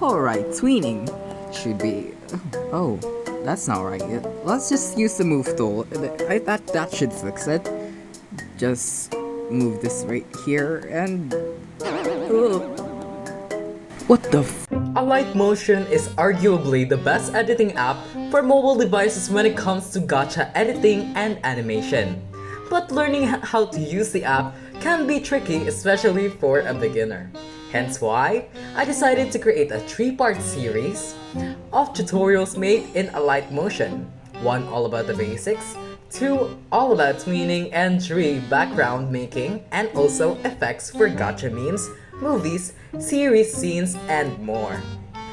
Alright, tweening should be... Oh, that's not right. Let's just use the move tool. That should fix it. Just move this right here and... What the f... Alight Motion is arguably the best editing app for mobile devices when it comes to gacha editing and animation. But learning how to use the app can be tricky, especially for a beginner. Hence why I decided to create a 3-part series of tutorials made in Alight Motion. 1 all about the basics, 2 all about tweening, and 3 background making and also effects for gacha memes, movies, series scenes, and more.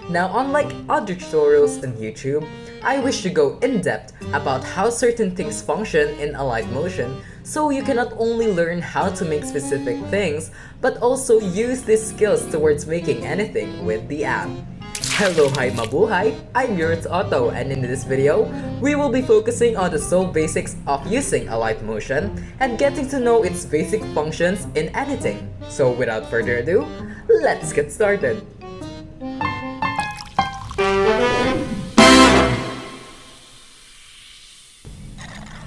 Now, unlike other tutorials on YouTube, I wish to go in depth about how certain things function in Alight Motion, so you can not only learn how to make specific things, but also use these skills towards making anything with the app. Hello, hi mabuhay! I'm Eurettz Otto, and in this video, we will be focusing on the sole basics of using Alight Motion and getting to know its basic functions in editing. So without further ado, let's get started!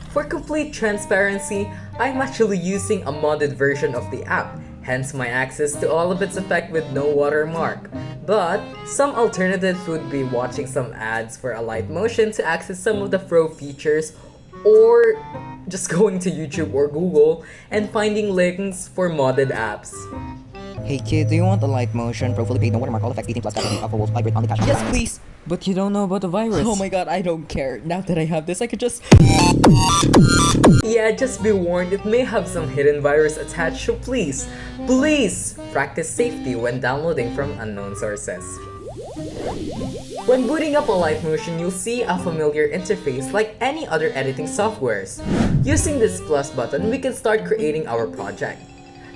For complete transparency, I'm actually using a modded version of the app, hence my access to all of its effect with no watermark. But some alternatives would be watching some ads for Alight Motion to access some of the pro features, or just going to YouTube or Google and finding links for modded apps. Hey kid, do you want the Alight Motion Pro fully paid no watermark all effects 18 plus category alpha wolf vibrate on the cache? Yes, please! But you don't know about the virus. Oh my god, I don't care. Now that I have this, I could just... Yeah, just be warned, it may have some hidden virus attached, so please practice safety when downloading from unknown sources. When booting up Alight Motion, you'll see a familiar interface like any other editing softwares. Using this plus button, we can start creating our project.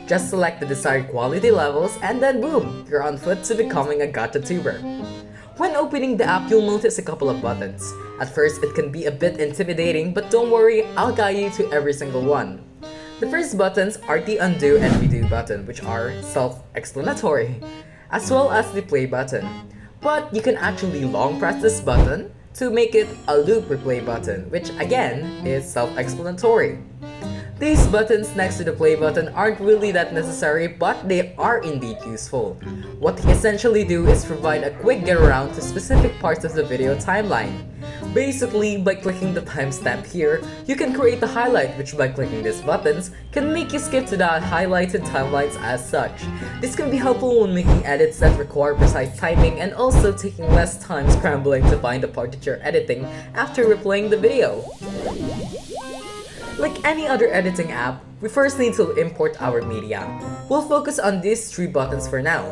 Just select the desired quality levels and then boom, you're on foot to becoming a Gachatuber. When opening the app, you'll notice a couple of buttons. At first, it can be a bit intimidating, but don't worry, I'll guide you to every single one. The first buttons are the undo and redo button, which are self-explanatory, as well as the play button. But you can actually long press this button to make it a loop replay button, which again is self-explanatory. These buttons next to the play button aren't really that necessary, but they are indeed useful. What they essentially do is provide a quick get around to specific parts of the video timeline. Basically, by clicking the timestamp here, you can create the highlight, which by clicking these buttons, can make you skip to the highlighted timelines as such. This can be helpful when making edits that require precise timing and also taking less time scrambling to find the part that you're editing after replaying the video. Like any other editing app, we first need to import our media. We'll focus on these 3 buttons for now.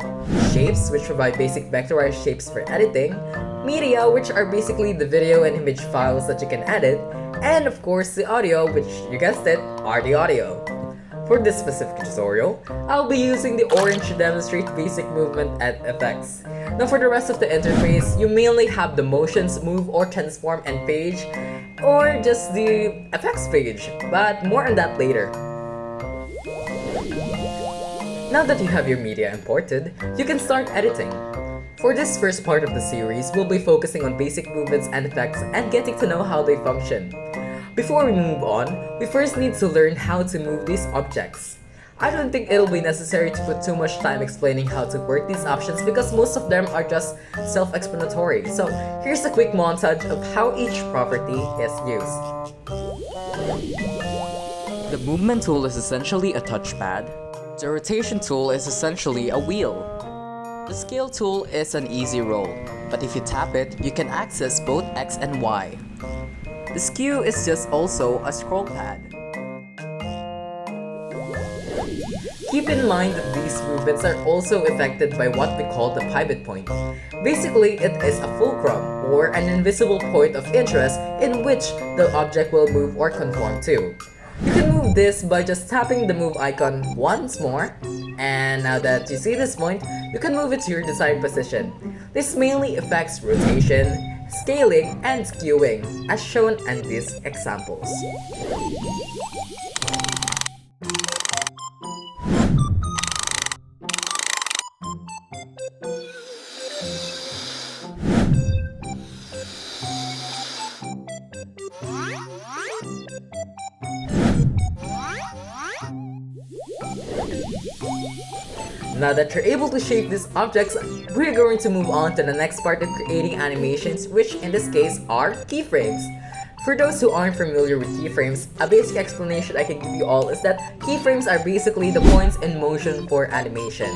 Shapes, which provide basic vectorized shapes for editing. Media, which are basically the video and image files that you can edit. And of course, the audio, which you guessed it, are the audio. For this specific tutorial, I'll be using the orange to demonstrate basic movement and effects. Now for the rest of the interface, you mainly have the motions, move or transform and page, or just the effects page, but more on that later. Now that you have your media imported, you can start editing. For this first part of the series, we'll be focusing on basic movements and effects and getting to know how they function. Before we move on, we first need to learn how to move these objects. I don't think it'll be necessary to put too much time explaining how to work these options because most of them are just self-explanatory. So here's a quick montage of how each property is used. The movement tool is essentially a touchpad. The rotation tool is essentially a wheel. The scale tool is an easy roll, but if you tap it, you can access both X and Y. The skew is just also a scroll pad. Keep in mind that these movements are also affected by what we call the pivot point. Basically, it is a fulcrum, or an invisible point of interest in which the object will move or conform to. You can move this by just tapping the move icon once more, and now that you see this point, you can move it to your desired position. This mainly affects rotation, scaling, and skewing, as shown in these examples. Now that you're able to shape these objects, we're going to move on to the next part of creating animations, which in this case are keyframes. For those who aren't familiar with keyframes, a basic explanation I can give you all is that keyframes are basically the points in motion for animation.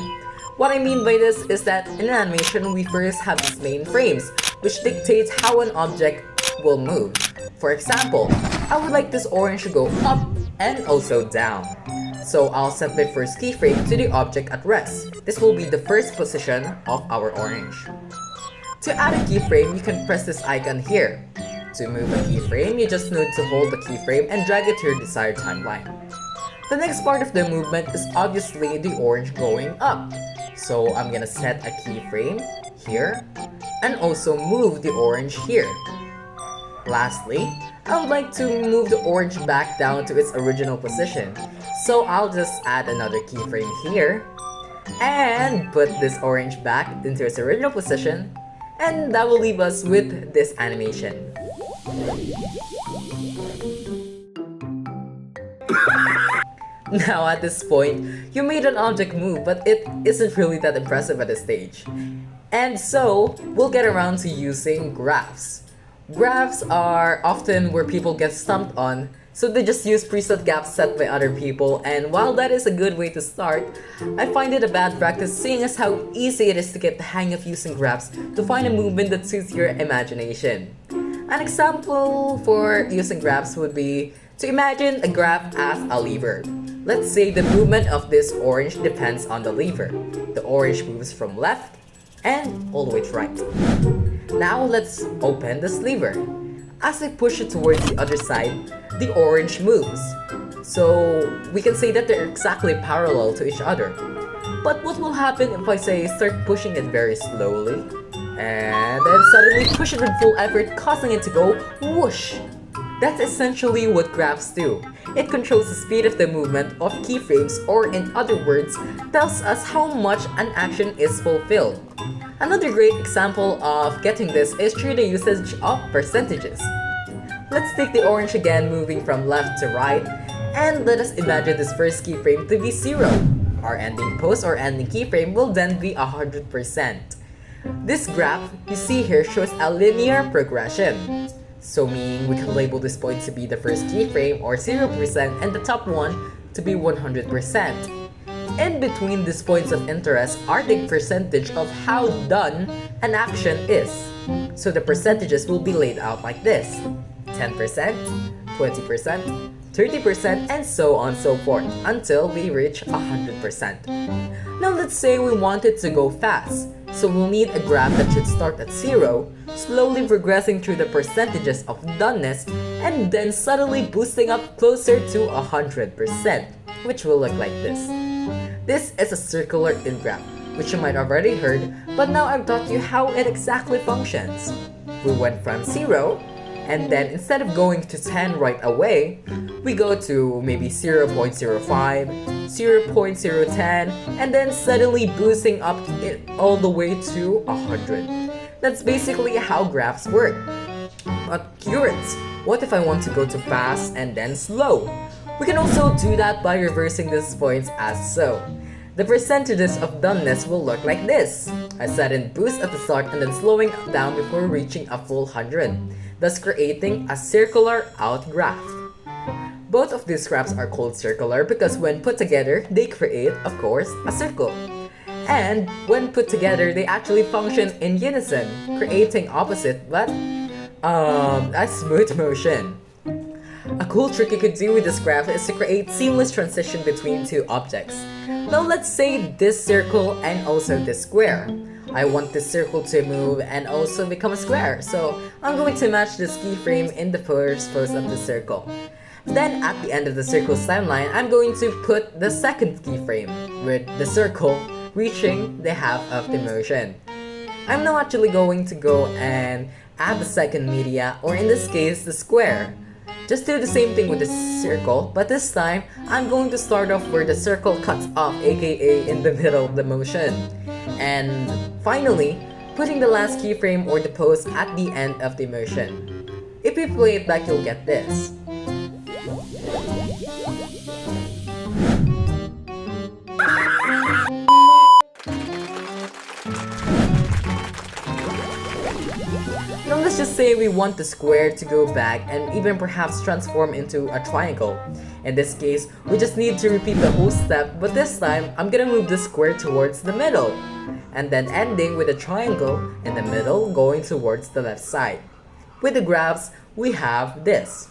What I mean by this is that in an animation, we first have these main frames, which dictates how an object will move. For example, I would like this orange to go up and also down. So I'll set my first keyframe to the object at rest. This will be the first position of our orange. To add a keyframe, you can press this icon here. To move a keyframe, you just need to hold the keyframe and drag it to your desired timeline. The next part of the movement is obviously the orange going up. So I'm gonna set a keyframe here and also move the orange here. Lastly, I would like to move the orange back down to its original position. So I'll just add another keyframe here and put this orange back into its original position, and that will leave us with this animation. Now at this point, you made an object move, but it isn't really that impressive at this stage. And so, we'll get around to using graphs. Graphs are often where people get stumped on, so they just use preset gaps set by other people, and while that is a good way to start, I find it a bad practice seeing as how easy it is to get the hang of using graphs to find a movement that suits your imagination. An example for using graphs would be to imagine a graph as a lever. Let's say the movement of this orange depends on the lever. The orange moves from left and all the way to right. Now let's open this lever. As I push it towards the other side, the orange moves. So we can say that they're exactly parallel to each other. But what will happen if I say start pushing it very slowly and then suddenly push it with full effort, causing it to go whoosh? That's essentially what graphs do. It controls the speed of the movement of keyframes, or in other words, tells us how much an action is fulfilled. Another great example of getting this is through the usage of percentages. Let's take the orange again, moving from left to right, and let us imagine this first keyframe to be 0. Our ending pose or ending keyframe will then be 100%. This graph you see here shows a linear progression. So meaning we can label this point to be the first keyframe or 0% and the top one to be 100%. In between these points of interest are the percentage of how done an action is. So the percentages will be laid out like this: 10%, 20%, 30%, and so on and so forth until we reach 100%. Now let's say we want it to go fast. So we'll need a graph that should start at 0, slowly progressing through the percentages of doneness, and then suddenly boosting up closer to 100%, which will look like this. This is a circular graph, which you might have already heard, but now I've taught you how it exactly functions. We went from 0, and then instead of going to 10 right away, we go to maybe 0.05, 0.010, and then suddenly boosting up it all the way to 100. That's basically how graphs work. But Eurettz, what if I want to go to fast and then slow? We can also do that by reversing these points as so. The percentages of doneness will look like this: a sudden boost at the start and then slowing down before reaching a full 100, thus creating a circular out graph. Both of these graphs are called circular because when put together, they create, of course, a circle. And when put together, they actually function in unison, creating opposite but a smooth motion. A cool trick you could do with this graph is to create seamless transition between two objects. Now let's say this circle and also this square. I want this circle to move and also become a square, so I'm going to match this keyframe in the first pose of the circle. Then at the end of the circle's timeline, I'm going to put the second keyframe, with the circle reaching the half of the motion. I'm now actually going to go and add the second media, or in this case, the square. Just do the same thing with the circle, but this time, I'm going to start off where the circle cuts off, aka in the middle of the motion. And finally, putting the last keyframe or the pose at the end of the motion. If you play it back, you'll get this. Now let's just say we want the square to go back and even perhaps transform into a triangle. In this case, we just need to repeat the whole step, but this time, I'm gonna move the square towards the middle. And then ending with a triangle in the middle going towards the left side. With the graphs, we have this.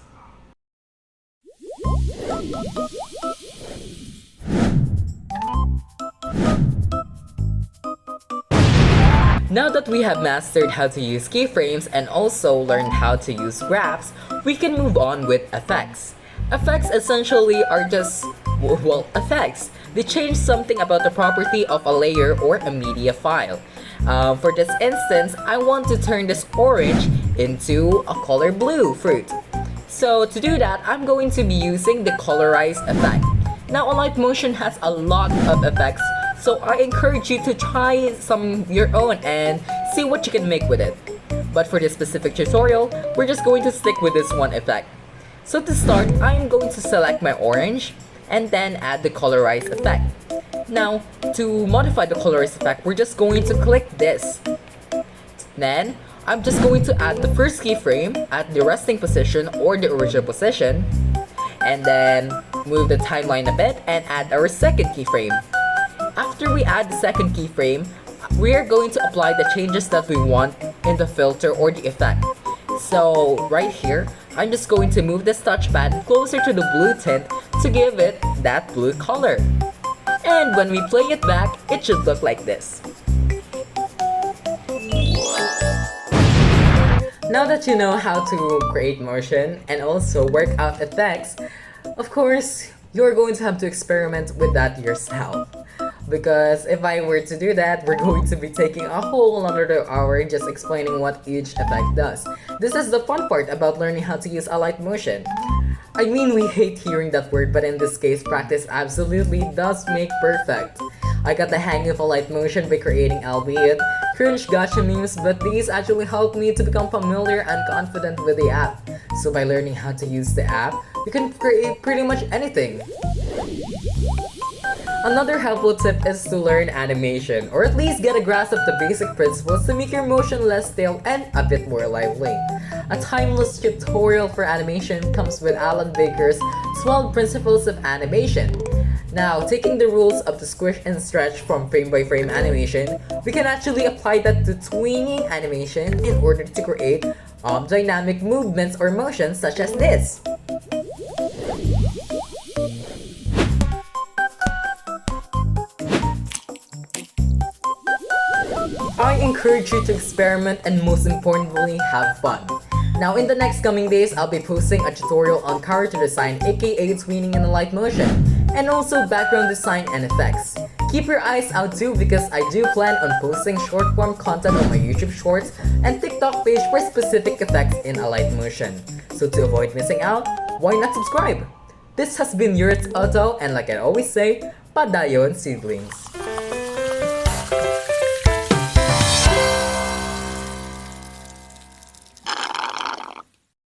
Now that we have mastered how to use keyframes and also learned how to use graphs, we can move on with effects. Effects essentially are just, well, effects. They change something about the property of a layer or a media file. For this instance, I want to turn this orange into a color blue fruit. So to do that, I'm going to be using the colorize effect. Now Alight Motion has a lot of effects, so I encourage you to try some your own and see what you can make with it. But for this specific tutorial, we're just going to stick with this one effect. So to start, I'm going to select my orange and then add the colorize effect. Now, to modify the colorize effect, we're just going to click this. Then, I'm just going to add the first keyframe at the resting position or the original position, and then move the timeline a bit and add our second keyframe. After we add the second keyframe, we are going to apply the changes that we want in the filter or the effect. So right here, I'm just going to move this touchpad closer to the blue tint to give it that blue color. And when we play it back, it should look like this. Now that you know how to create motion and also work out effects, of course, you're going to have to experiment with that yourself. Because if I were to do that, we're going to be taking a whole another hour just explaining what each effect does. This is the fun part about learning how to use Alight Motion. I mean, we hate hearing that word, but in this case, practice absolutely does make perfect. I got the hang of Alight Motion by creating albeit cringe gacha memes, but these actually helped me to become familiar and confident with the app. So by learning how to use the app, you can create pretty much anything. Another helpful tip is to learn animation, or at least get a grasp of the basic principles to make your motion less stale and a bit more lively. A timeless tutorial for animation comes with Alan Baker's 12 Principles of Animation. Now, taking the rules of the squish and stretch from frame by frame animation, we can actually apply that to tweening animation in order to create dynamic movements or motions such as this. I encourage you to experiment and most importantly, have fun. Now in the next coming days, I'll be posting a tutorial on character design aka tweening in Alight Motion, and also background design and effects. Keep your eyes out too because I do plan on posting short form content on my YouTube Shorts and TikTok page for specific effects in Alight Motion. So to avoid missing out, why not subscribe? This has been Eurettz Otto, and like I always say, padayon seedlings.